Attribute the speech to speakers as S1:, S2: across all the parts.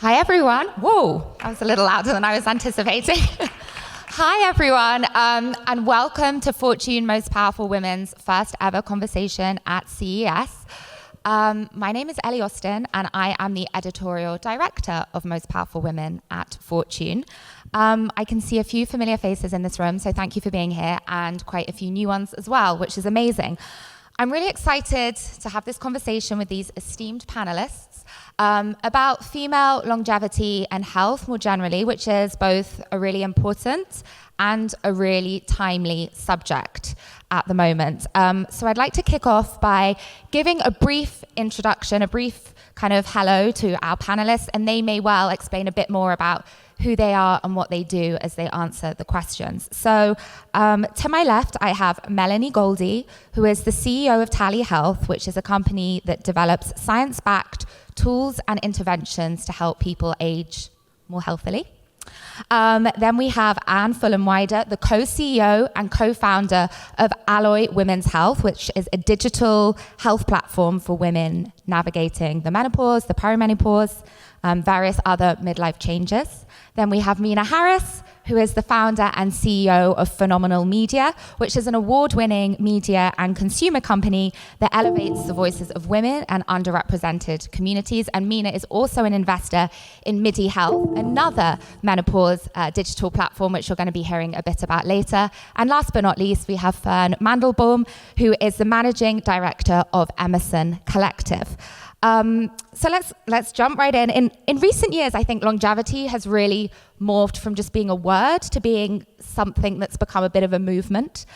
S1: Hi, everyone. Whoa, that was a little louder than I was anticipating. Hi, everyone, and welcome to Fortune Most Powerful Women's first ever conversation at CES. My name is Ellie Austin, and I am the editorial director of Most Powerful Women at Fortune. I can see a few familiar faces in this room, so thank you for being here, and quite a few new ones as well, which is amazing. I'm really excited to have this conversation with these esteemed panelists about female longevity and health more generally, which is both a really important and a really timely subject at the moment. So I'd like to kick off by giving a brief introduction, a brief kind of hello to our panelists, and they may well explain a bit more about who they are and what they do as they answer the questions. So to my left, I have Melanie Goldey, who is the CEO of Tally Health, which is a company that develops science-backed tools and interventions to help people age more healthily. Then we have Anne Fulham-Wider, the co-CEO and co-founder of Alloy Women's Health, which is a digital health platform for women navigating the menopause, the perimenopause, various other midlife changes. Then we have Mina Harris, who is the founder and CEO of Phenomenal Media, which is an award-winning media and consumer company that elevates the voices of women and underrepresented communities. And Mina is also an investor in Midi Health, another menopause digital platform, which you're going to be hearing a bit about later. And last but not least, we have Fern Mandelbaum, who is the managing director of Emerson Collective. So let's jump right in. In recent years, I think longevity has really morphed from just being a word to being something that's become a bit of a movement,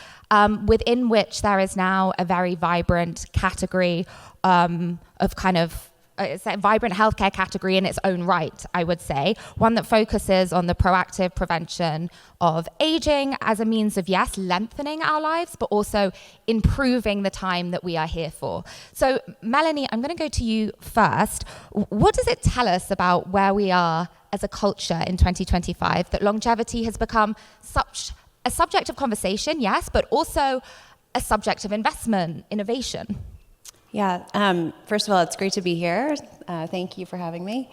S1: within which there is now a very vibrant category of kind of it's a vibrant healthcare category in its own right, I would say, one that focuses on the proactive prevention of aging as a means of, yes, lengthening our lives, but also improving the time that we are here for. So, Melanie, I'm going to go to you first. What does it tell us about where we are as a culture in 2025 that longevity has become such a subject of conversation, yes, but also a subject of investment, innovation?
S2: Yeah, first of all, it's great to be here. Thank you for having me.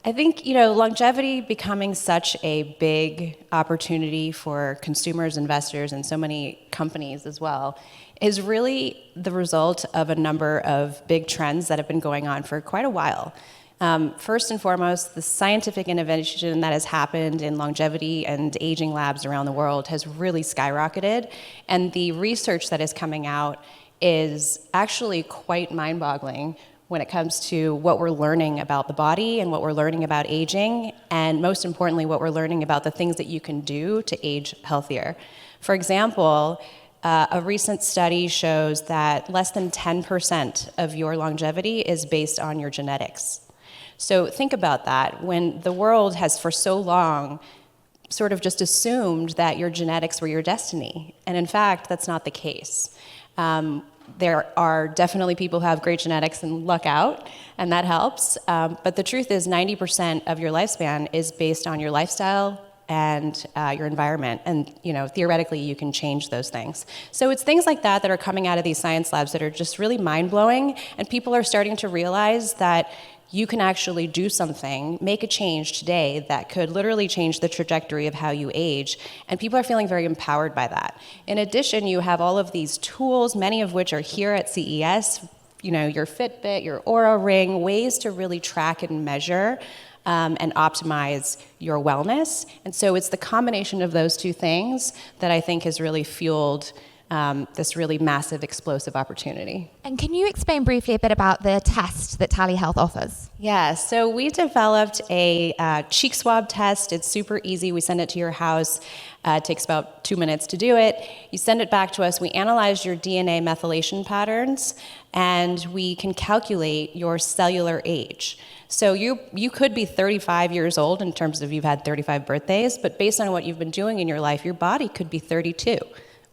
S2: I think, longevity becoming such a big opportunity for consumers, investors, and so many companies as well is really the result of a number of big trends that have been going on for quite a while. First and foremost, the scientific innovation that has happened in longevity and aging labs around the world has really skyrocketed, and the research that is coming out is actually quite mind-boggling when it comes to what we're learning about the body and what we're learning about aging, and most importantly, what we're learning about the things that you can do to age healthier. For example, a recent study shows that less than 10% of your longevity is based on your genetics. So think about that. When the world has for so long sort of just assumed that your genetics were your destiny, and in fact, that's not the case. There are definitely people who have great genetics and luck out, and that helps. But the truth is 90% of your lifespan is based on your lifestyle and your environment. And, theoretically, you can change those things. So it's things like that are coming out of these science labs that are just really mind-blowing. And people are starting to realize that you can actually do something, make a change today that could literally change the trajectory of how you age, and people are feeling very empowered by that. In addition, you have all of these tools, many of which are here at CES, your Fitbit, your Oura Ring, ways to really track and measure and optimize your wellness. And so it's the combination of those two things that I think has really fueled this really massive, explosive opportunity.
S1: And can you explain briefly a bit about the test that Tally Health offers?
S2: Yeah, so we developed a cheek swab test. It's super easy. We send it to your house. It takes about 2 minutes to do it. You send it back to us. We analyze your DNA methylation patterns, and we can calculate your cellular age. So you could be 35 years old in terms of you've had 35 birthdays, but based on what you've been doing in your life, your body could be 32.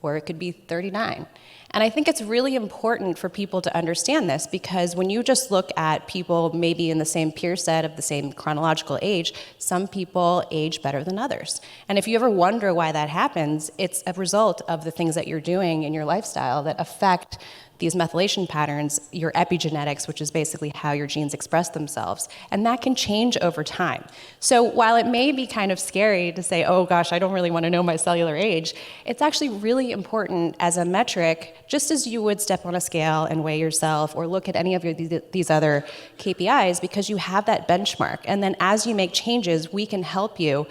S2: Or it could be 39. And I think it's really important for people to understand this, because when you just look at people maybe in the same peer set of the same chronological age, some people age better than others. And if you ever wonder why that happens, it's a result of the things that you're doing in your lifestyle that affect these methylation patterns, your epigenetics, which is basically how your genes express themselves, and that can change over time. So while it may be kind of scary to say, oh gosh, I don't really want to know my cellular age, it's actually really important as a metric, just as you would step on a scale and weigh yourself or look at any of these other KPIs, because you have that benchmark. And then as you make changes, we can help you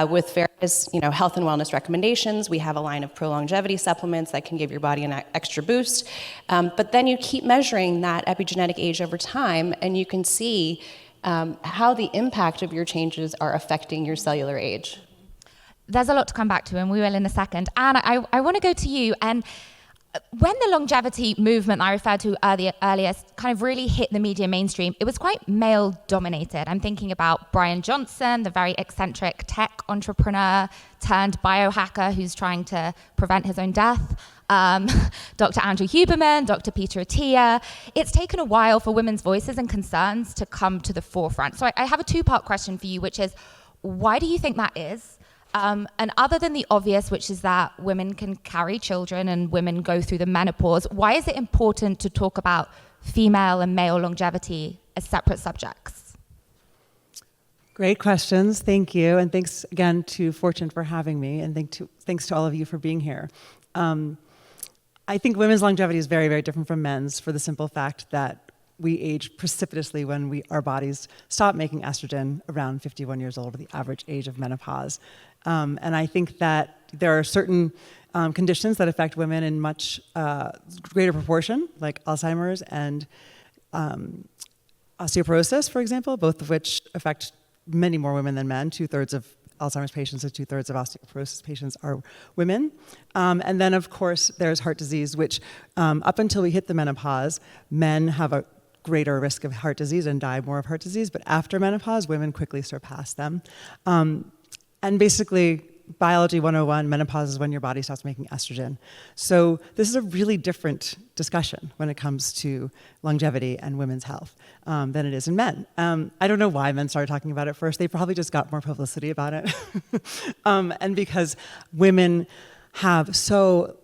S2: with various health and wellness recommendations. We have a line of pro-longevity supplements that can give your body an extra boost. But then you keep measuring that epigenetic age over time, and you can see how the impact of your changes are affecting your cellular age.
S1: There's a lot to come back to, and we will in a second. Anna, I want to go to you. And when the longevity movement I referred to earlier kind of really hit the media mainstream, it was quite male-dominated. I'm thinking about Brian Johnson, the very eccentric tech entrepreneur turned biohacker who's trying to prevent his own death, Dr. Andrew Huberman, Dr. Peter Attia. It's taken a while for women's voices and concerns to come to the forefront. So I have a two-part question for you, which is, why do you think that is? And other than the obvious, which is that women can carry children and women go through the menopause, why is it important to talk about female and male longevity as separate subjects?
S3: Great questions, thank you. And thanks again to Fortune for having me, and thanks to all of you for being here. I think women's longevity is very, very different from men's for the simple fact that we age precipitously when our bodies stop making estrogen around 51 years old, the average age of menopause. And I think that there are certain conditions that affect women in much greater proportion, like Alzheimer's and osteoporosis, for example, both of which affect many more women than men. 2/3 of Alzheimer's patients and 2/3 of osteoporosis patients are women. And then, of course, there's heart disease, which up until we hit the menopause, men have a greater risk of heart disease and die more of heart disease, but after menopause, women quickly surpass them. And basically, biology 101, menopause is when your body stops making estrogen. So this is a really different discussion when it comes to longevity and women's health than it is in men. I don't know why men started talking about it first. They probably just got more publicity about it. And because women have so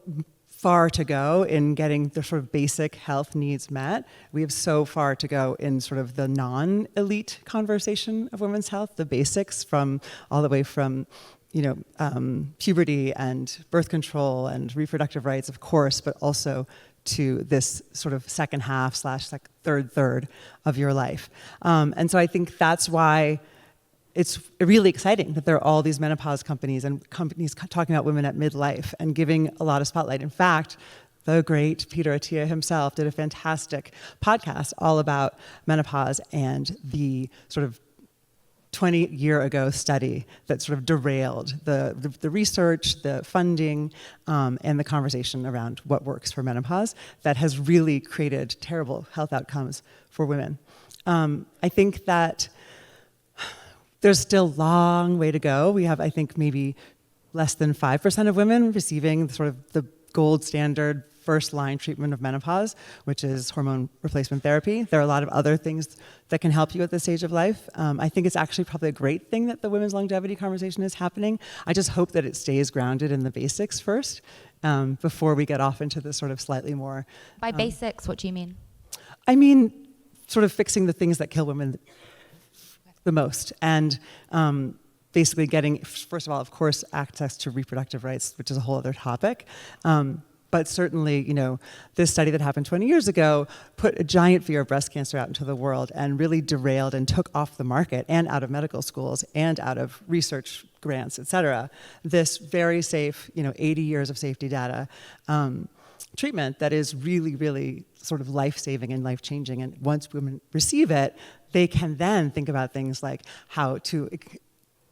S3: far to go in getting the sort of basic health needs met. We have so far to go in sort of the non-elite conversation of women's health, the basics all the way from puberty and birth control and reproductive rights, of course, but also to this sort of second half / third of your life. And so I think that's why it's really exciting that there are all these menopause companies and companies talking about women at midlife and giving a lot of spotlight. In fact, the great Peter Attia himself did a fantastic podcast all about menopause and the sort of 20-year-ago study that sort of derailed the research, the funding, and the conversation around what works for menopause that has really created terrible health outcomes for women. I think that there's still a long way to go. We have, I think, maybe less than 5% of women receiving sort of the gold standard first-line treatment of menopause, which is hormone replacement therapy. There are a lot of other things that can help you at this stage of life. I think it's actually probably a great thing that the women's longevity conversation is happening. I just hope that it stays grounded in the basics first, before we get off into the sort of slightly more...
S1: By basics, what do you mean?
S3: I mean, sort of fixing the things that kill women the most, and basically getting, first of all, of course, access to reproductive rights, which is a whole other topic. But certainly, this study that happened 20 years ago put a giant fear of breast cancer out into the world and really derailed and took off the market and out of medical schools and out of research grants, et cetera, this very safe, 80 years of safety data treatment that is really, really sort of life-saving and life-changing. And once women receive it, they can then think about things like how to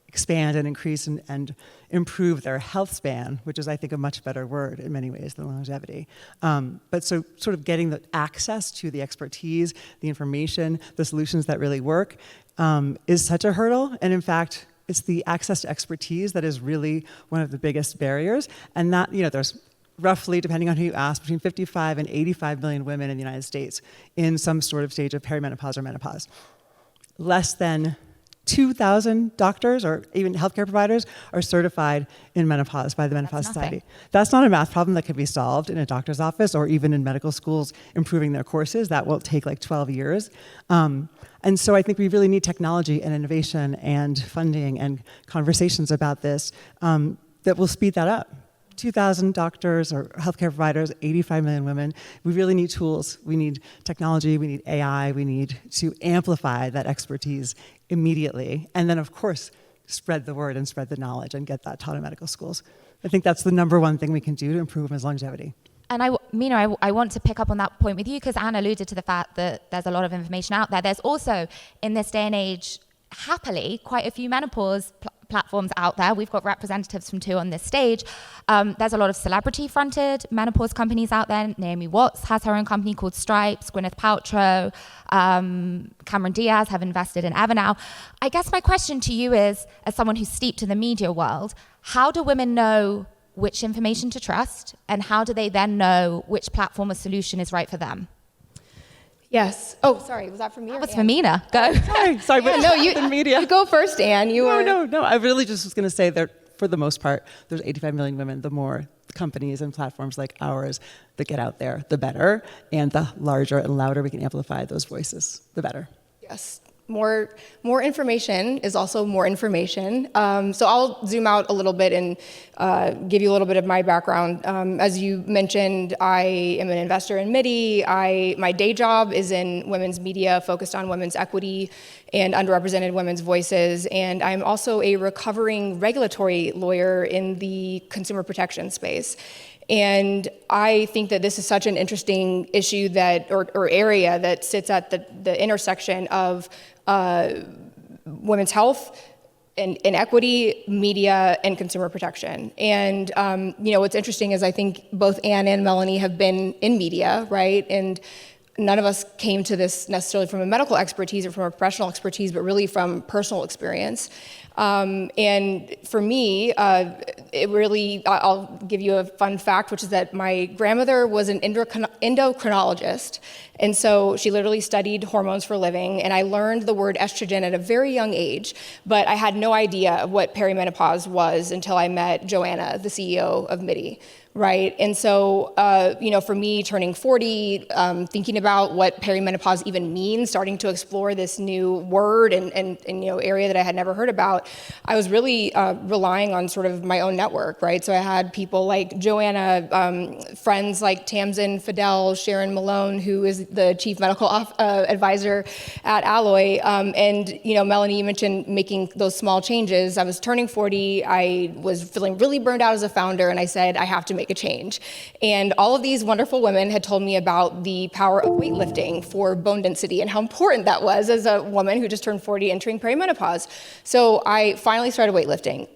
S3: expand and increase and improve their health span, which is, I think, a much better word in many ways than longevity. But so sort of getting the access to the expertise, the information, the solutions that really work is such a hurdle. And in fact, it's the access to expertise that is really one of the biggest barriers. And that, there's roughly, depending on who you ask, between 55 and 85 million women in the United States in some sort of stage of perimenopause or menopause. Less than 2,000 doctors or even healthcare providers are certified in menopause by the Menopause Society. That's not a math problem that can be solved in a doctor's office or even in medical schools improving their courses. That will take like 12 years. And so I think we really need technology and innovation and funding and conversations about this that will speed that up. 2,000 doctors or healthcare providers, 85 million women. We really need tools. We need technology. We need AI. We need to amplify that expertise immediately. And then, of course, spread the word and spread the knowledge and get that taught in medical schools. I think that's the number one thing we can do to improve women's longevity.
S1: And I want to pick up on that point with you because Anne alluded to the fact that there's a lot of information out there. There's also, in this day and age, happily, quite a few menopause platforms out there. We've got representatives from 2 on this stage. There's a lot of celebrity-fronted menopause companies out there. Naomi Watts has her own company called Stripes. Gwyneth Paltrow, Cameron Diaz have invested in Evernow. I guess my question to you is, as someone who's steeped in the media world, how do women know which information to trust, and how do they then know which platform or solution is right for them?
S4: Yes. Oh, sorry. Was that for me?
S1: That was for Mina. Go.
S3: Sorry, but
S4: No, you.
S3: the media.
S4: You go first, Anne.
S3: No. I really just was going to say that for the most part, there's 85 million women. The more companies and platforms like ours that get out there, the better. And the larger and louder we can amplify those voices, the better.
S4: Yes. More information is also more information. So I'll zoom out a little bit and give you a little bit of my background. As you mentioned, I am an investor in MIDI. My day job is in women's media, focused on women's equity and underrepresented women's voices. And I'm also a recovering regulatory lawyer in the consumer protection space. And I think that this is such an interesting issue or area that sits at the intersection of women's health and inequity, media, and consumer protection. And what's interesting is I think both Anne and Melanie have been in media, right? And none of us came to this necessarily from a medical expertise or from a professional expertise, but really from personal experience. And for me, I'll give you a fun fact, which is that my grandmother was an endocrinologist. And so she literally studied hormones for a living. And I learned the word estrogen at a very young age, but I had no idea what perimenopause was until I met Joanna, the CEO of MIDI. Right. And so, for me turning 40, thinking about what perimenopause even means, starting to explore this new word and area that I had never heard about, I was really relying on sort of my own network. Right. So I had people like Joanna, friends like Tamsin Fidel, Sharon Malone, who is the chief medical advisor at Alloy. And Melanie, you mentioned making those small changes. I was turning 40. I was feeling really burned out as a founder. And I said, I have to make a change. And all of these wonderful women had told me about the power of weightlifting for bone density and how important that was as a woman who just turned 40 entering perimenopause. So I finally started weightlifting.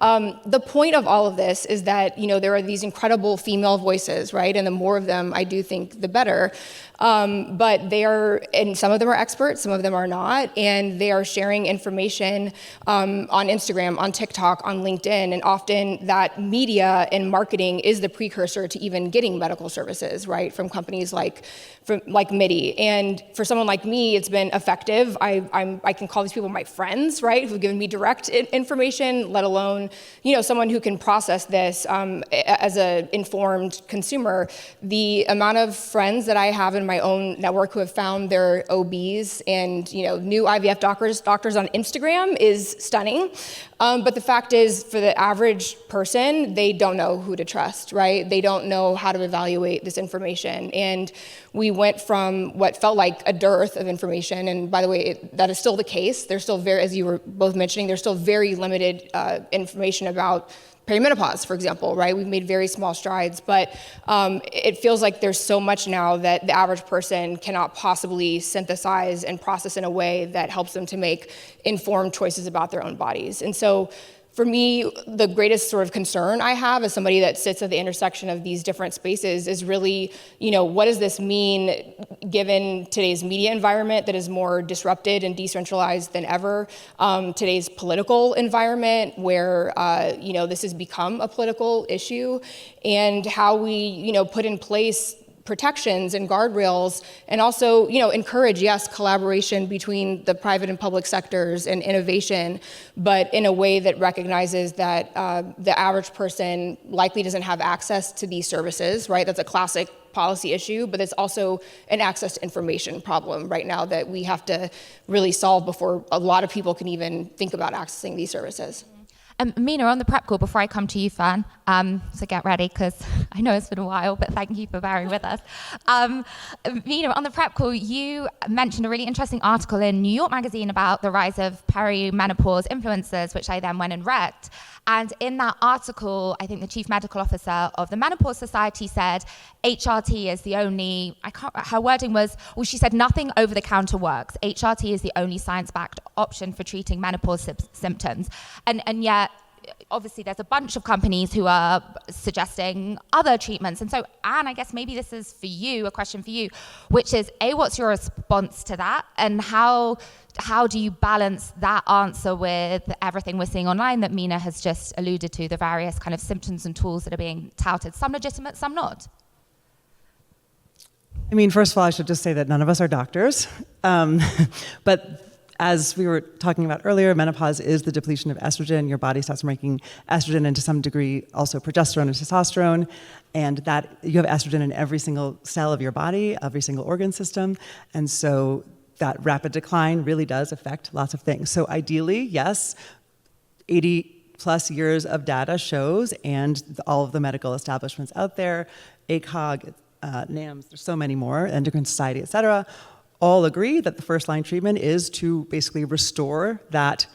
S4: The point of all of this is that, there are these incredible female voices, right? And the more of them, I do think, the better. But and some of them are experts, some of them are not, and they are sharing information on Instagram, on TikTok, on LinkedIn, and often that media and marketing is the precursor to even getting medical services, right, from companies like MIDI. And for someone like me, it's been effective. I can call these people my friends, right, who've given me direct information, let alone, someone who can process this as an informed consumer. The amount of friends that I have in my own network who have found their OBs and new IVF doctors on Instagram is stunning. But the fact is, for the average person, they don't know who to trust, right? They don't know how to evaluate this information. And we went from what felt like a dearth of information, and by the way, that is still the case. There's still as you were both mentioning, there's still very limited information about perimenopause, for example, right? We've made very small strides, but it feels like there's so much now that the average person cannot possibly synthesize and process in a way that helps them to make informed choices about their own bodies. And so for me, the greatest sort of concern I have as somebody that sits at the intersection of these different spaces is really, what does this mean given today's media environment that is more disrupted and decentralized than ever, today's political environment where, this has become a political issue, and how we, put in place protections and guardrails, and also, encourage, yes, collaboration between the private and public sectors and innovation, but in a way that recognizes that the average person likely doesn't have access to these services, right? That's a classic policy issue, but it's also an access to information problem right now that we have to really solve before a lot of people can even think about accessing these services.
S1: Mina, on the prep call, before I come to you, Fern, so get ready, because I know it's been a while, but thank you for bearing with us. Mina, on the prep call, you mentioned a really interesting article in New York Magazine about the rise of perimenopause influencers, which I then went and read. And in that article, I think the chief medical officer of the Menopause Society said HRT is the only, her wording was, well, she said nothing over the counter works. HRT is the only science-backed option for treating menopause symptoms. And yet, obviously there's a bunch of companies who are suggesting other treatments. And so, Anne, I guess maybe this is for you, a question for you, which is, A, what's your response to that? And how do you balance that answer with everything we're seeing online that Mina has just alluded to, the various kind of symptoms and tools that are being touted, some legitimate, some not?
S3: I mean, first of all, I should just say that none of us are doctors. But as we were talking about earlier, menopause is the depletion of estrogen. Your body starts making estrogen and to some degree also progesterone and testosterone. And that you have estrogen in every single cell of your body, every single organ system. And so that rapid decline really does affect lots of things. So ideally, yes, 80 plus years of data shows, and all of the medical establishments out there, ACOG, NAMS, there's so many more, Endocrine Society, et cetera, all agree that the first line treatment is to basically restore that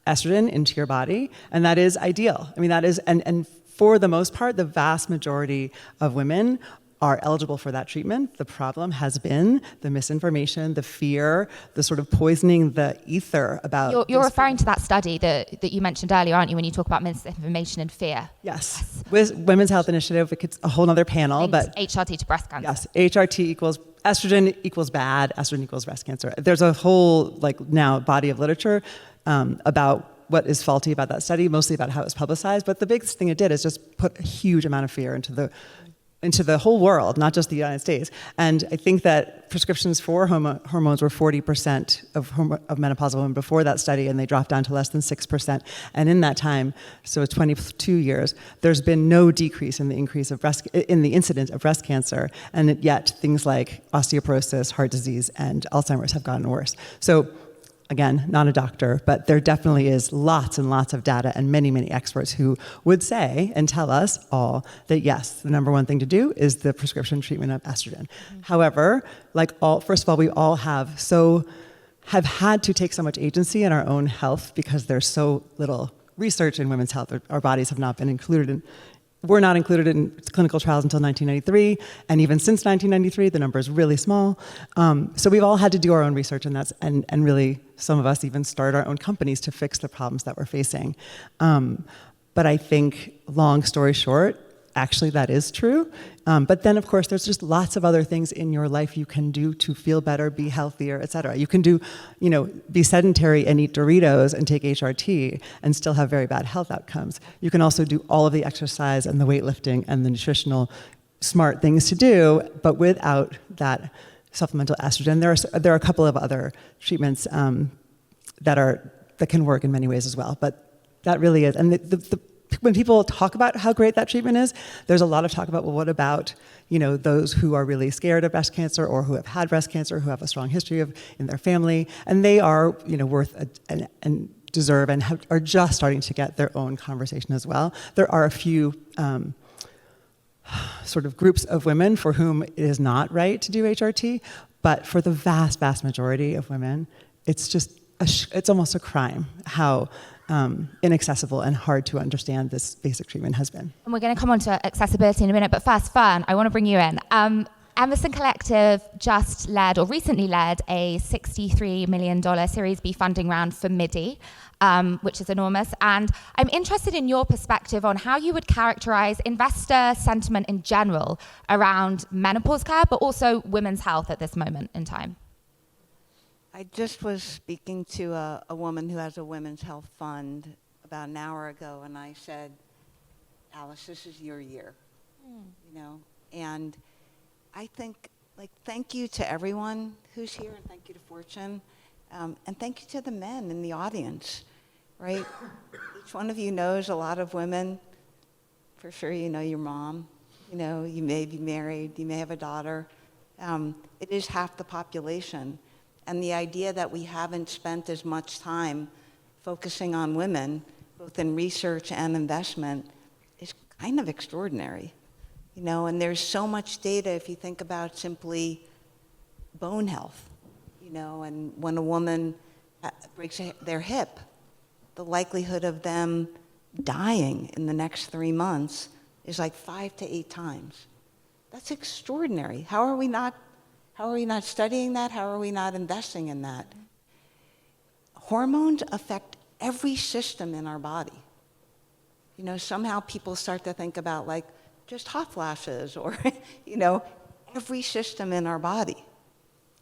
S3: estrogen into your body, and that is ideal. I mean, that is, and for the most part, the vast majority of women are eligible for that treatment. The problem has been the misinformation, the fear, the sort of poisoning the ether about.
S1: You're referring to that study that you mentioned earlier, aren't you, when you talk about misinformation and fear?
S3: Yes. With Women's Health Initiative, it's a whole other panel, but
S1: HRT to breast cancer.
S3: Yes, HRT equals estrogen equals bad, estrogen equals breast cancer. There's a whole now body of literature about what is faulty about that study, mostly about how it was publicized. But the biggest thing it did is just put a huge amount of fear into the whole world, not just the United States. And I think that prescriptions for hormones were 40% of menopausal women before that study, and they dropped down to less than 6%. And in that time, so it's 22 years, there's been no decrease in the incidence of breast cancer, and yet things like osteoporosis, heart disease, and Alzheimer's have gotten worse. So again, not a doctor, but there definitely is lots and lots of data and many, many experts who would say and tell us all that yes, the number one thing to do is the prescription treatment of estrogen. Mm-hmm. However, first of all, we all have had to take so much agency in our own health because there's so little research in women's health. Our bodies have not been were not included in clinical trials until 1993, and even since 1993, the number is really small. So we've all had to do our own research, and really, some of us even start our own companies to fix the problems that we're facing. But I think, long story short, actually that is true. But then, of course, there's just lots of other things in your life you can do to feel better, be healthier, et cetera. You can be sedentary and eat Doritos and take HRT and still have very bad health outcomes. You can also do all of the exercise and the weightlifting and the nutritional smart things to do, but without that supplemental estrogen. There are a couple of other treatments that can work in many ways as well, but that really is. And when people talk about how great that treatment is, there's a lot of talk about, well, what about, those who are really scared of breast cancer or who have had breast cancer, who have a strong history in their family, and they are, worth and deserve and are just starting to get their own conversation as well. There are a few sort of groups of women for whom it is not right to do HRT, but for the vast, vast majority of women, it's just it's almost a crime how inaccessible and hard to understand this basic treatment has been.
S1: And we're going to come on to accessibility in a minute, but first, Fern, I want to bring you in. Emerson Collective just recently led a $63 million Series B funding round for MIDI, which is enormous. And I'm interested in your perspective on how you would characterize investor sentiment in general around menopause care, but also women's health at this moment in time.
S5: I just was speaking to a woman who has a women's health fund about an hour ago, and I said, Alice, this is your year, and I think, like, thank you to everyone who's here, and thank you to Fortune, and thank you to the men in the audience, right? Each one of you knows a lot of women. For sure, you know your mom. You know, you may be married, you may have a daughter. It is half the population. And the idea that we haven't spent as much time focusing on women, both in research and investment, is kind of extraordinary. You know, and there's so much data if you think about simply bone health, you know, and when a woman breaks their hip, the likelihood of them dying in the next 3 months is like 5 to 8 times. That's extraordinary. How are we not studying that? How are we not investing in that? Hormones affect every system in our body. You know, somehow people start to think about like just hot flashes or, you know, every system in our body.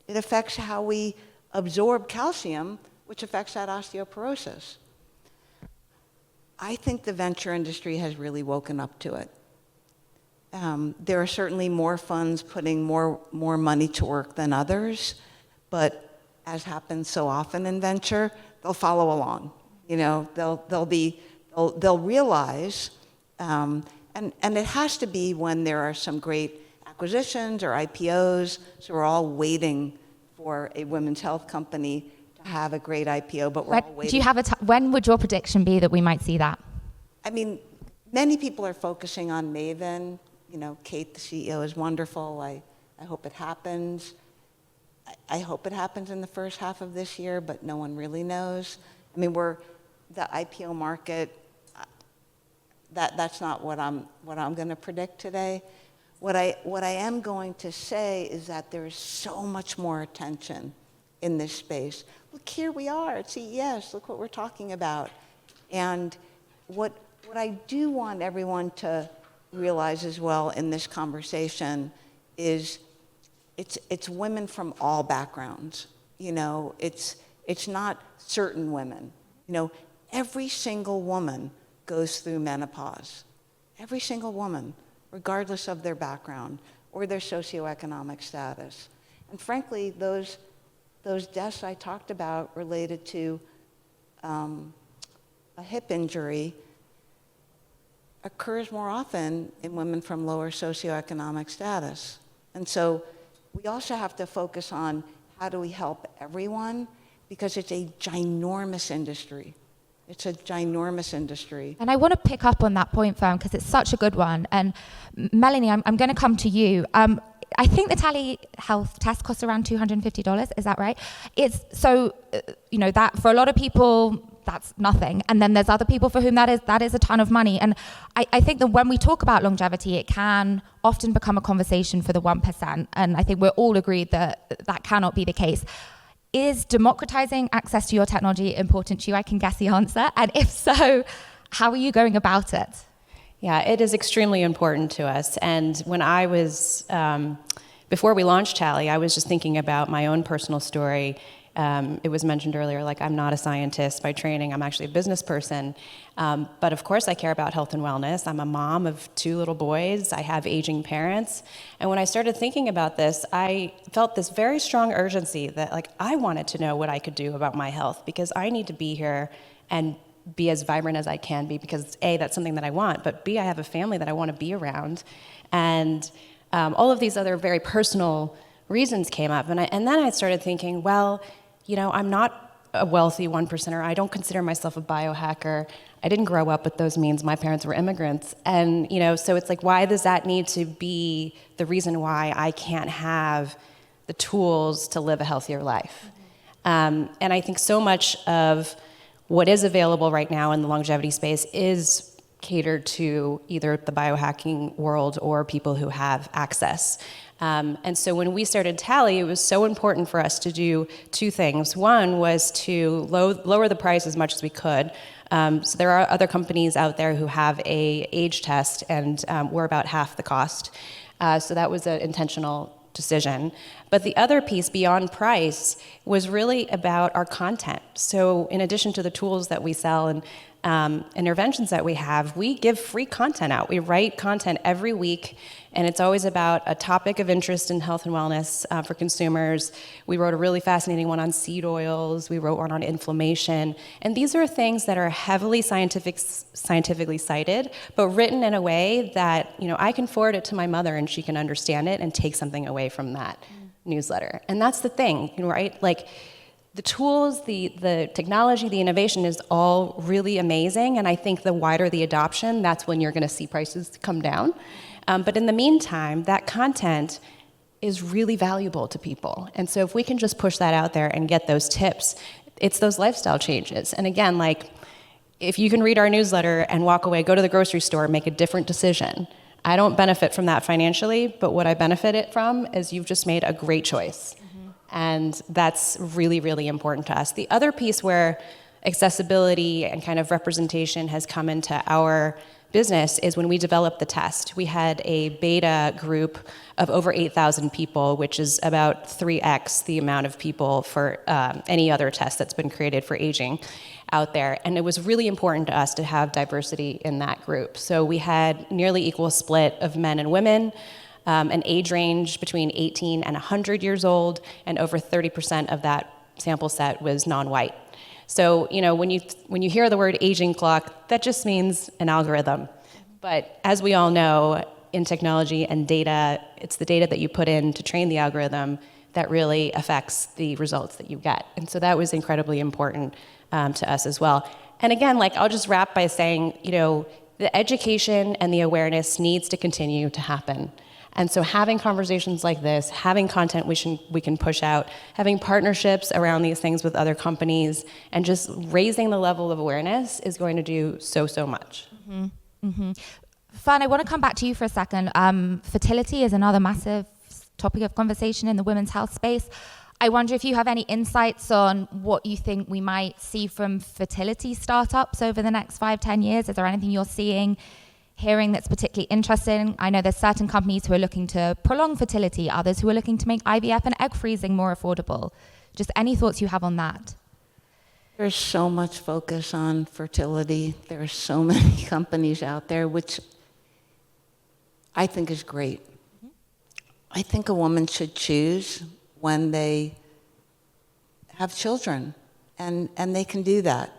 S5: It affects how we absorb calcium, which affects that osteoporosis. I think the venture industry has really woken up to it. There are certainly more funds putting more money to work than others, but as happens so often in venture, they'll follow along. You know, they'll realize, and it has to be when there are some great acquisitions or IPOs. So we're all waiting for a women's health company to have a great IPO, but we're all waiting.
S1: Do you have when would your prediction be that we might see that?
S5: I mean, many people are focusing on Maven. You know, Kate, the CEO, is wonderful. I hope it happens. I hope it happens in the first half of this year, but no one really knows. I mean, the IPO market, that's not what I'm going to predict today. What I am going to say is that there is so much more attention in this space. Look, here we are at CES. Look what we're talking about. And what I do want everyone to realize as well in this conversation is it's women from all backgrounds. You know, it's not certain women. You know, every single woman goes through menopause. Every single woman, regardless of their background or their socioeconomic status. And frankly, those deaths I talked about related to a hip injury occurs more often in women from lower socioeconomic status. And so we also have to focus on how do we help everyone, because it's a ginormous industry. It's a ginormous industry.
S1: And I want to pick up on that point, Fern, because it's such a good one. And Melanie, I'm going to come to you. I think the telehealth test costs around $250. Is that right? It's so, you know, that for a lot of people, that's nothing. And then there's other people for whom that is a ton of money. And I think that when we talk about longevity, it can often become a conversation for the 1%. And I think we're all agreed that that cannot be the case. Is democratizing access to your technology important to you? I can guess the answer. And if so, how are you going about it?
S2: Yeah, it is extremely important to us. And when I was, before we launched Tally, I was just thinking about my own personal story. It was mentioned earlier, like I'm not a scientist by training, I'm actually a business person. But of course I care about health and wellness. I'm a mom of 2 little boys. I have aging parents. And when I started thinking about this, I felt this very strong urgency that like I wanted to know what I could do about my health, because I need to be here and be as vibrant as I can be, because A, that's something that I want, but B, I have a family that I want to be around. And all of these other very personal reasons came up. And then I started thinking, well, you know, I'm not a wealthy 1%er. I don't consider myself a biohacker. I didn't grow up with those means. My parents were immigrants. And, you know, so it's like, why does that need to be the reason why I can't have the tools to live a healthier life? And I think so much of what is available right now in the longevity space is catered to either the biohacking world or people who have access. And so when we started Tally, it was so important for us to do 2 things. One was to lower the price as much as we could. So there are other companies out there who have a age test, and we're about half the cost. So that was an intentional decision. But the other piece beyond price was really about our content. So in addition to the tools that we sell, and interventions that we have, we give free content out. We write content every week, and it's always about a topic of interest in health and wellness for consumers. We wrote a really fascinating one on seed oils. We wrote one on inflammation. And these are things that are heavily scientifically cited, but written in a way that, I can forward it to my mother and she can understand it and take something away from that newsletter. And that's the thing, right? Like, the tools, the technology, the innovation is all really amazing, and I think the wider the adoption, that's when you're going to see prices come down. But in the meantime, that content is really valuable to people. And so if we can just push that out there and get those tips, it's those lifestyle changes. And again, like, if you can read our newsletter and walk away, go to the grocery store, make a different decision. I don't benefit from that financially, but what I benefit it from is you've just made a great choice. And that's really, really important to us. The other piece where accessibility and kind of representation has come into our business is when we developed the test. We had a beta group of over 8,000 people, which is about 3x the amount of people for any other test that's been created for aging out there. And it was really important to us to have diversity in that group. So we had nearly equal split of men and women, an age range between 18 and 100 years old, and over 30% of that sample set was non-white. So, when you hear the word aging clock, that just means an algorithm. But as we all know, in technology and data, it's the data that you put in to train the algorithm that really affects the results that you get. And so that was incredibly important to us as well. And again, I'll just wrap by saying, the education and the awareness needs to continue to happen. And so having conversations like this, having content we can push out, having partnerships around these things with other companies, and just raising the level of awareness is going to do so much.
S1: Mm-hmm. Mm-hmm. Fern, I want to come back to you for a second. Fertility is another massive topic of conversation in the women's health space. I wonder if you have any insights on what you think we might see from fertility startups over the next 5-10 years. Is there anything you're seeing, hearing that's particularly interesting? I know there's certain companies who are looking to prolong fertility, others who are looking to make IVF and egg freezing more affordable. Just any thoughts you have on that?
S5: There's so much focus on fertility. There are so many companies out there, which I think is great. Mm-hmm. I think a woman should choose when they have children, and they can do that.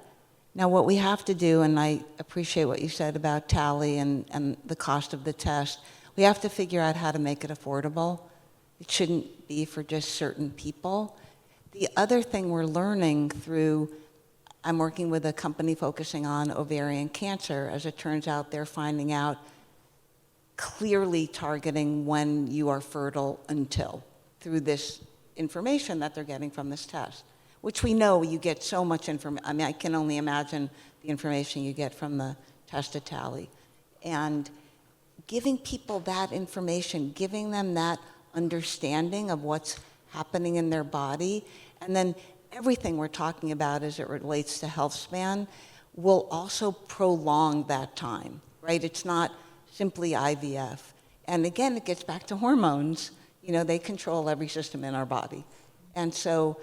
S5: Now, what we have to do, and I appreciate what you said about tally and the cost of the test, we have to figure out how to make it affordable. It shouldn't be for just certain people. The other thing we're learning through, I'm working with a company focusing on ovarian cancer. As it turns out, they're finding out clearly targeting when you are fertile until, through this information that they're getting from this test, which we know you get so much information. I mean, I can only imagine the information you get from the test of tally. And giving people that information, giving them that understanding of what's happening in their body, and then everything we're talking about as it relates to health span will also prolong that time, right? It's not simply IVF. And again, it gets back to hormones. They control every system in our body. And so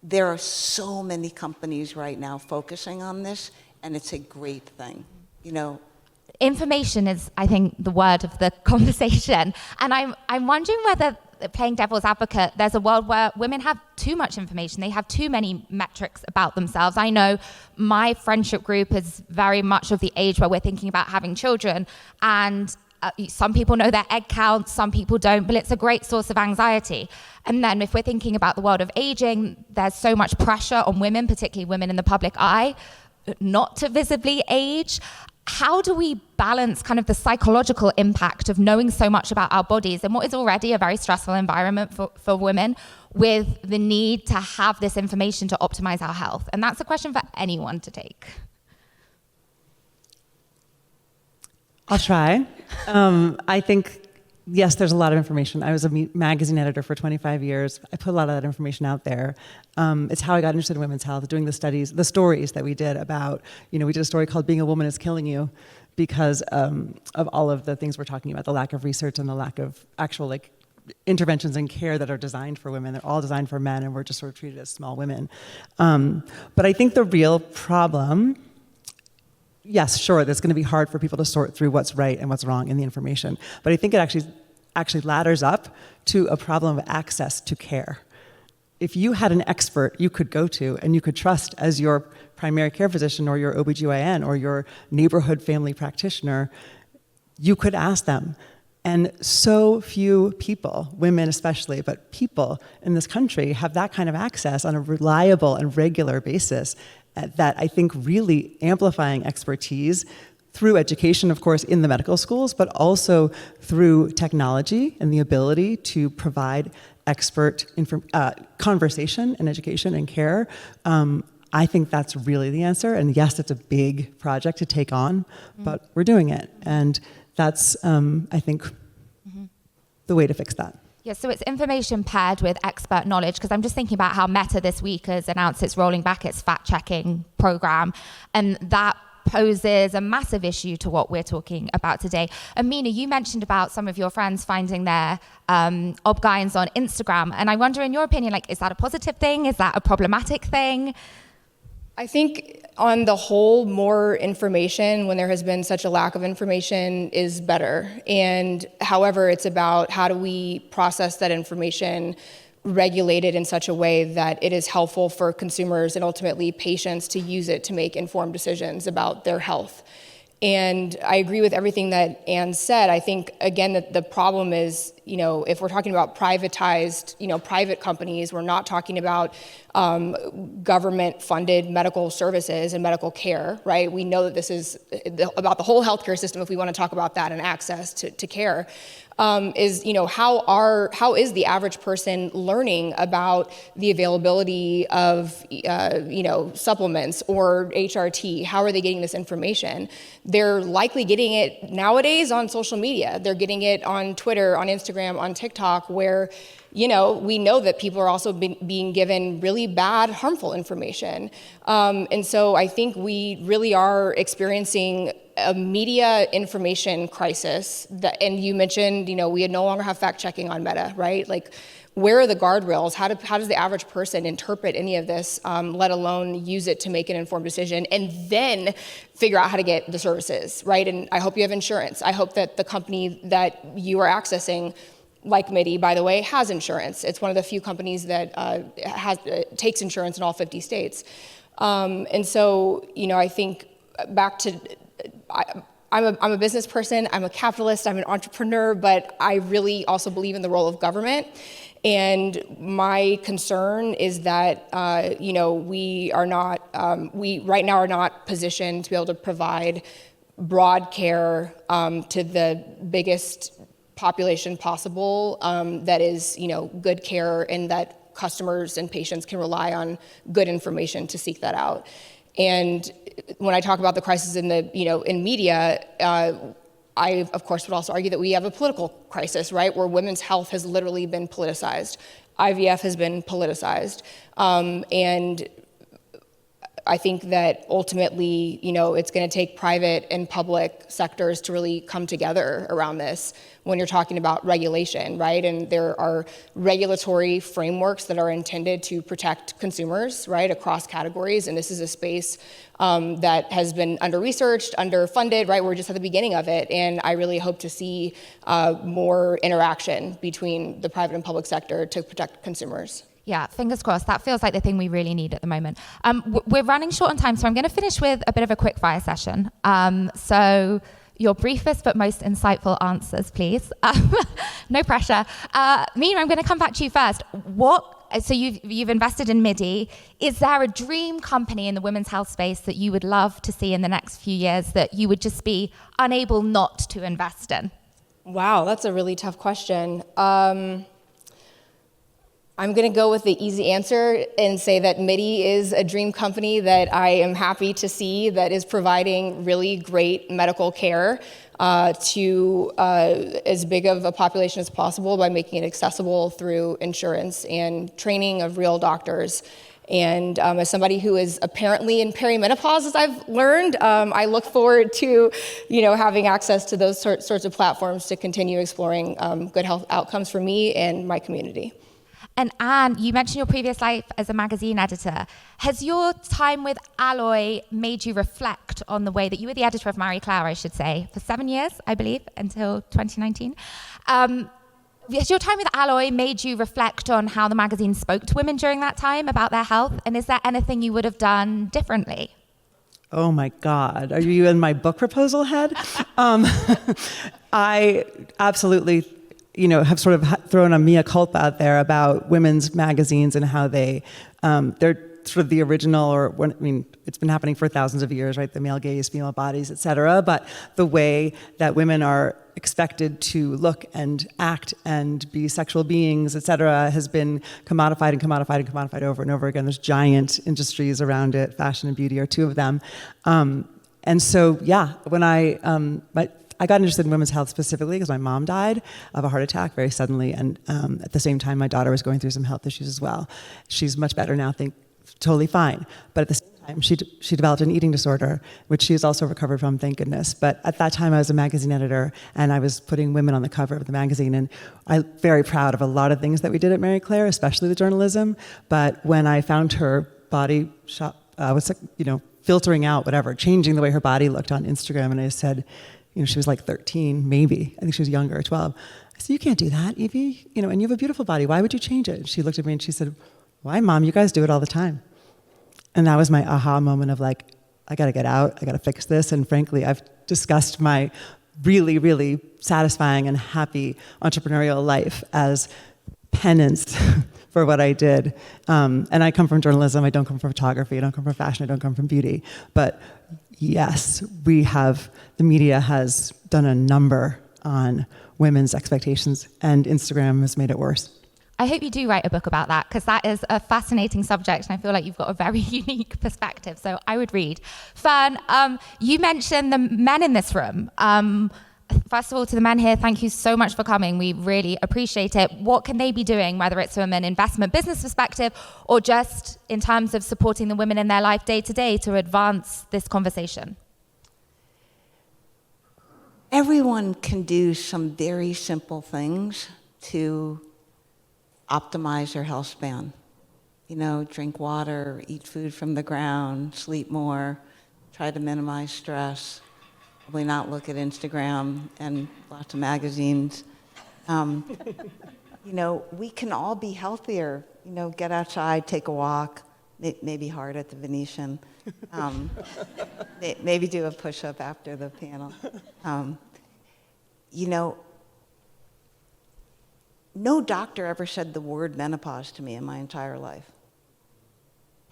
S5: there are so many companies right now focusing on this, and it's a great thing,
S1: Information is, I think, the word of the conversation. And I'm wondering whether, playing devil's advocate, there's a world where women have too much information. They have too many metrics about themselves. I know my friendship group is very much of the age where we're thinking about having children. And some people know their egg count, some people don't, but it's a great source of anxiety. And then if we're thinking about the world of aging, there's so much pressure on women, particularly women in the public eye, not to visibly age. How do we balance kind of the psychological impact of knowing so much about our bodies and what is already a very stressful environment for women with the need to have this information to optimize our health? And that's a question for anyone to take.
S3: I'll try. I think, yes, there's a lot of information. I was a magazine editor for 25 years. I put a lot of that information out there. It's how I got interested in women's health, doing the studies, the stories that we did about, we did a story called Being a Woman is Killing You because of all of the things we're talking about, the lack of research and the lack of actual interventions and care that are designed for women. They're all designed for men, and we're just sort of treated as small women. But I think the real problem yes, sure, that's going to be hard for people to sort through what's right and what's wrong in the information. But I think it actually ladders up to a problem of access to care. If you had an expert you could go to and you could trust as your primary care physician or your OBGYN or your neighborhood family practitioner, you could ask them. And so few people, women especially, but people in this country have that kind of access on a reliable and regular basis that I think really amplifying expertise through education, of course, in the medical schools, but also through technology and the ability to provide expert conversation and education and care. I think that's really the answer. And yes, it's a big project to take on, but we're doing it. And that's, I think, the way to fix that.
S1: Yeah, so it's information paired with expert knowledge, because I'm just thinking about how Meta this week has announced it's rolling back its fact-checking program, and that poses a massive issue to what we're talking about today. Amina, you mentioned about some of your friends finding their obgyns on Instagram, and I wonder, in your opinion, like, is that a positive thing? Is that a problematic thing?
S4: I think on the whole, more information when there has been such a lack of information is better. And however, it's about how do we process that information, regulate it in such a way that it is helpful for consumers and ultimately patients to use it to make informed decisions about their health. And I agree with everything that Anne said. I think, again, that the problem is, if we're talking about privatized, private companies, we're not talking about government-funded medical services and medical care, right? We know that this is about the whole healthcare system, if we want to talk about that and access to care. How is the average person learning about the availability of supplements or HRT? How are they getting this information? They're likely getting it nowadays on social media. They're getting it on Twitter, on Instagram, on TikTok, where we know that people are also being given really bad, harmful information. And so I think we really are experiencing a media information crisis. And you mentioned, we no longer have fact checking on Meta, right? Like, where are the guardrails? How does the average person interpret any of this, let alone use it to make an informed decision and then figure out how to get the services, right? And I hope you have insurance. I hope that the company that you are accessing, like MIDI, by the way, has insurance. It's one of the few companies that takes insurance in all 50 states. And so, I think back to, I'm a business person, I'm a capitalist, I'm an entrepreneur, but I really also believe in the role of government. And my concern is that, we right now are not positioned to be able to provide broad care to the biggest population possible, that is, good care, and that customers and patients can rely on good information to seek that out. And when I talk about the crisis in in media, I, of course, would also argue that we have a political crisis, right, where women's health has literally been politicized. IVF has been politicized. And I think that ultimately, it's going to take private and public sectors to really come together around this when you're talking about regulation, right? And there are regulatory frameworks that are intended to protect consumers, right, across categories. And this is a space that has been under-researched, underfunded, right? We're just at the beginning of it. And I really hope to see more interaction between the private and public sector to protect consumers.
S1: Yeah, fingers crossed. That feels like the thing we really need at the moment. We're running short on time, so I'm going to finish with a bit of a quick fire session. So your briefest but most insightful answers, please. No pressure. Mina, I'm going to come back to you first. So you've invested in MIDI. Is there a dream company in the women's health space that you would love to see in the next few years that you would just be unable not to invest in?
S4: Wow, that's a really tough question. I'm going to go with the easy answer and say that MIDI is a dream company that I am happy to see that is providing really great medical care to as big of a population as possible by making it accessible through insurance and training of real doctors. And as somebody who is apparently in perimenopause, as I've learned, I look forward to, having access to those sorts of platforms to continue exploring good health outcomes for me and my community.
S1: And Anne, you mentioned your previous life as a magazine editor. Has your time with Alloy made you reflect on the way that you were the editor of Marie Claire, I should say, for 7 years, I believe, until 2019? Has your time with Alloy made you reflect on how the magazine spoke to women during that time about their health? And is there anything you would have done differently?
S3: Oh my God, are you in my book proposal head? I absolutely, have sort of thrown a mea culpa out there about women's magazines and how they're sort of the original, it's been happening for thousands of years, right? The male gaze, female bodies, et cetera. But the way that women are expected to look and act and be sexual beings, et cetera, has been commodified and commodified and commodified over and over again. There's giant industries around it. Fashion and beauty are two of them. And so, when I got interested in women's health specifically because my mom died of a heart attack very suddenly. And at the same time, my daughter was going through some health issues as well. She's much better now, totally fine. But at the same time, she developed an eating disorder, which she's also recovered from, thank goodness. But at that time, I was a magazine editor, and I was putting women on the cover of the magazine. And I'm very proud of a lot of things that we did at Marie Claire, especially the journalism. But when I found her body was filtering out, whatever, changing the way her body looked on Instagram, and I said, she was like 13, maybe. I think she was younger, 12. I said, you can't do that, Evie. And you have a beautiful body. Why would you change it? And she looked at me and she said, why, Mom? You guys do it all the time. And that was my aha moment of like, I got to get out. I got to fix this. And frankly, I've discussed my really, really satisfying and happy entrepreneurial life as penance for what I did. And I come from journalism. I don't come from photography. I don't come from fashion. I don't come from beauty. But yes, the media has done a number on women's expectations, and Instagram has made it worse.
S1: I hope you do write a book about that, because that is a fascinating subject, and I feel like you've got a very unique perspective, so I would read. Fern, you mentioned the men in this room. First of all, to the men here, thank you so much for coming. We really appreciate it. What can they be doing, whether it's from an investment business perspective or just in terms of supporting the women in their life day to day to advance this conversation?
S5: Everyone can do some very simple things to optimize their health span. Drink water, eat food from the ground, sleep more, try to minimize stress, probably not look at Instagram and lots of magazines. We can all be healthier. Get outside, take a walk, maybe hard at the Venetian. Maybe do a push-up after the panel. No doctor ever said the word menopause to me in my entire life.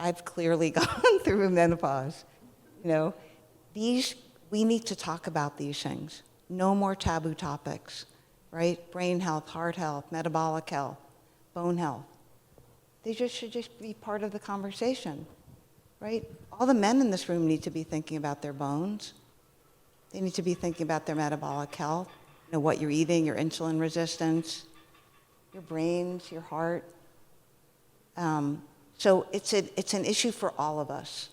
S5: I've clearly gone through menopause. We need to talk about these things. No more taboo topics, right? Brain health, heart health, metabolic health, bone health. They should just be part of the conversation, right? All the men in this room need to be thinking about their bones. They need to be thinking about their metabolic health, what you're eating, your insulin resistance, your brains, your heart. So it's an issue for all of us.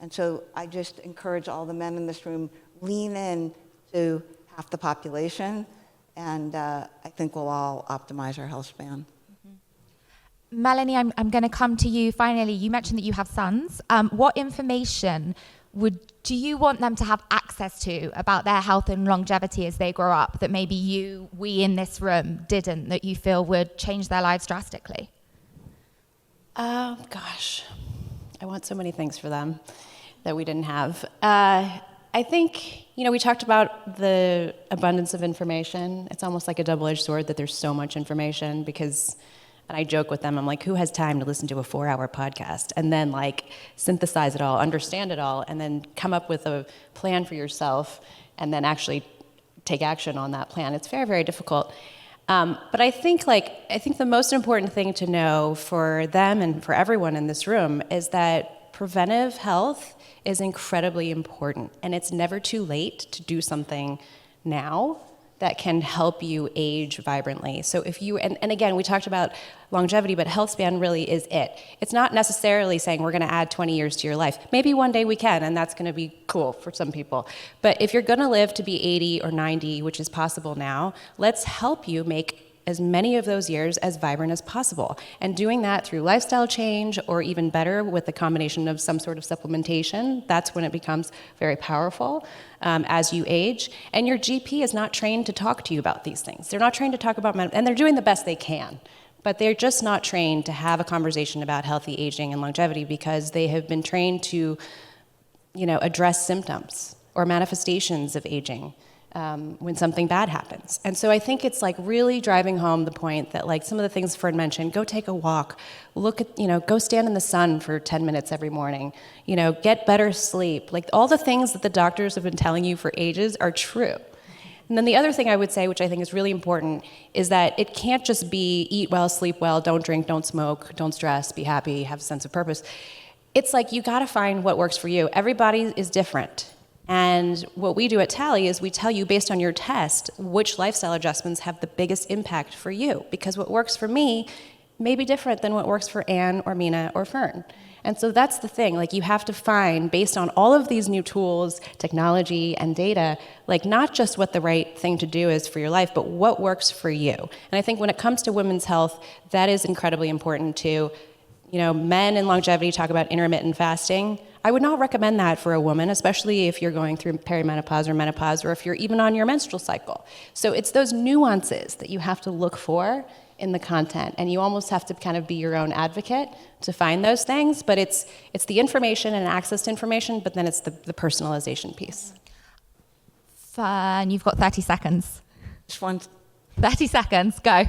S5: And so I just encourage all the men in this room, lean in to half the population, and I think we'll all optimize our health span.
S1: Mm-hmm. Melanie, I'm going to come to you finally. You mentioned that you have sons. What information do you want them to have access to about their health and longevity as they grow up that maybe we in this room didn't, that you feel would change their lives drastically?
S2: Gosh, I want so many things for them that we didn't have. I think, we talked about the abundance of information. It's almost like a double-edged sword that there's so much information and I joke with them, I'm like, who has time to listen to a 4-hour podcast and then synthesize it all, understand it all, and then come up with a plan for yourself and then actually take action on that plan? It's very, very difficult. But I think the most important thing to know for them and for everyone in this room is that preventive health is incredibly important, and it's never too late to do something now that can help you age vibrantly. So if you, and again, we talked about longevity, but health span really is it. It's not necessarily saying we're gonna add 20 years to your life. Maybe one day we can, and that's gonna be cool for some people. But if you're gonna live to be 80 or 90, which is possible now, let's help you make as many of those years as vibrant as possible. And doing that through lifestyle change, or even better with the combination of some sort of supplementation, that's when it becomes very powerful as you age. And your GP is not trained to talk to you about these things. They're not trained to talk about, and they're doing the best they can. But they're just not trained to have a conversation about healthy aging and longevity, because they have been trained to, address symptoms or manifestations of aging when something bad happens. And so I think it's like really driving home the point that, like, some of the things Fern mentioned, go take a walk, look at, go stand in the sun for 10 minutes every morning, get better sleep. Like, all the things that the doctors have been telling you for ages are true. And then the other thing I would say, which I think is really important, is that it can't just be eat well, sleep well, don't drink, don't smoke, don't stress, be happy, have a sense of purpose. It's like you gotta find what works for you. Everybody is different. And what we do at Tally is we tell you, based on your test, which lifestyle adjustments have the biggest impact for you. Because what works for me may be different than what works for Anne or Mina or Fern. And so that's the thing, like, you have to find, based on all of these new tools, technology, and data, like, not just what the right thing to do is for your life, but what works for you. And I think when it comes to women's health, that is incredibly important too. Men in longevity talk about intermittent fasting. I would not recommend that for a woman, especially if you're going through perimenopause or menopause, or if you're even on your menstrual cycle. So it's those nuances that you have to look for in the content, and you almost have to kind of be your own advocate to find those things. But it's the information and access to information, but then it's the personalization piece.
S1: Fun. You've got 30 seconds.
S5: Just one.
S1: 30 seconds. Go.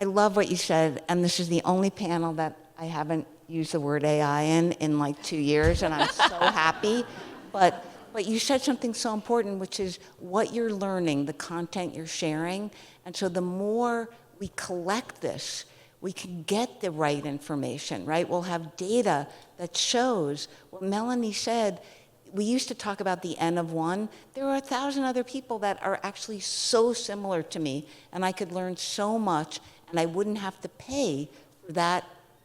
S5: I love what you said, and this is the only panel that I haven't used the word AI in like 2 years, and I'm so happy. But you said something so important, which is what you're learning, the content you're sharing. And so the more we collect this, we can get the right information, right? We'll have data that shows what Melanie said. We used to talk about the N of one. There are 1,000 other people that are actually so similar to me, and I could learn so much, and I wouldn't have to pay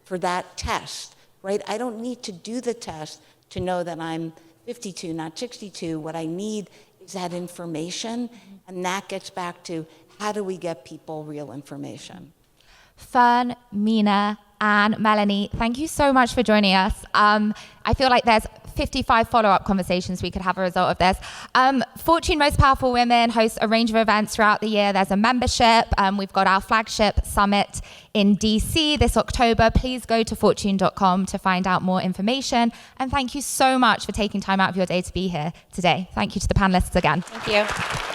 S5: for that test, right? I don't need to do the test to know that I'm 52, not 62. What I need is that information, and that gets back to, how do we get people real information?
S1: Fern, Mina, and Melanie, thank you so much for joining us. I feel like there's 55 follow-up conversations we could have as a result of this. Fortune Most Powerful Women hosts a range of events throughout the year. There's a membership. We've got our flagship summit in DC this October. Please go to fortune.com to find out more information. And thank you so much for taking time out of your day to be here today. Thank you to the panelists again.
S2: Thank you.